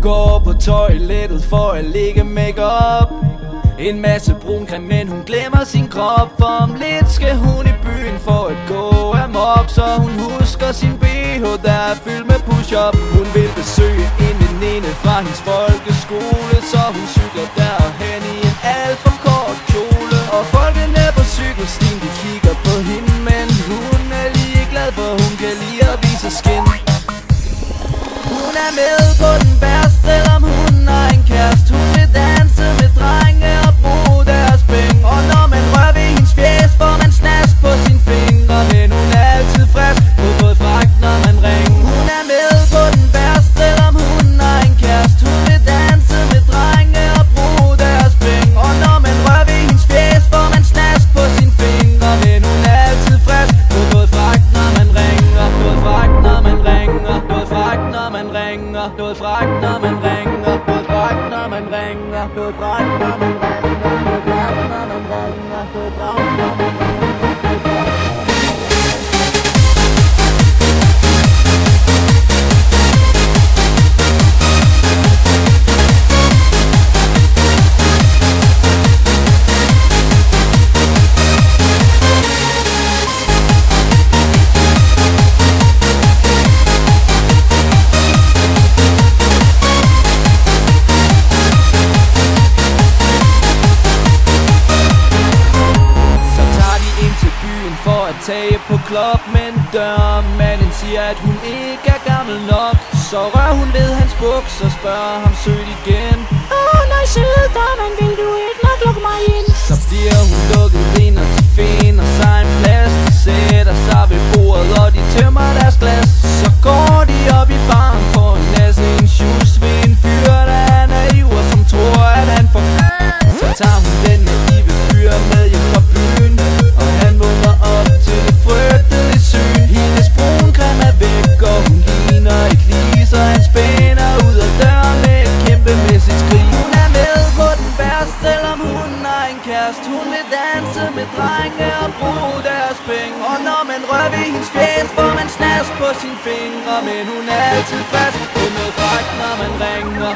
går på toilettet for at lægge makeup. En masse brun creme, men hun glemmer sin krop. For om lidt skal hun i byen for at gå amok. Så hun husker sin BH, der er fyldt med push-up. Hun vil besøge en veninde fra hendes folkeskole, så hun cykler derhen i en alt for kort kjole. Og folkene på cykelstien, de kigger på hende, men hun er lige glad, for hun kan lide at vise skin. Hun er med på den værste, selvom hun har en kæreste. Hun vil danse med drenge og bruge deres penge. Og når man rører ved hendes fjes, får man snask på sine fingre. Men hun er altid frisk på både fragt, når man ringer. Hun er med på den værste, selvom hun har en kæreste. Hun vil danse med drenge og bruge deres penge. Og når man rører ved hendes fjes, får man snask på sine fingre. Men hun er altid frisk på både fragt, når man ringer. Både fragt, når man ringer. Både fragt, når man ringer. Både fragt, når man ringer. Både fragt, når man ringer. Både fragt, når man ringer. Både fragt, når man ringer. Både fragt, når man ringer. Tage på klub, men dørmanden siger, at hun ikke er gammel nok. Så rører hun ved hans buks og spørger ham sødt igen. Nej, søde dørmand, vil du ikke nok lukke mig ind? Så bliver hun lukket ind, og de finder sig en plads. De sætter sig ved bordet, og de tømmer deres glas. Så går de op i baren for en masse en shoes ved en fyr, der er naiv og som tror, at han får. Så tager hun den naive fyr med hjem fra byen, og han vågner op til det frygtelige syn. Hendes brun creme er væk, og hun ligner et lig, så han spænder ud af døren med et kæmpemæssigt skrig. Hun er med på den værste, selvom hun har en kæreste. Hun vil danse med drenge og bruge deres penge. Og når man rører ved hendes fjes, får man snask på sine fingre. Men hun er altid frisk på noget fragt, når man ringer.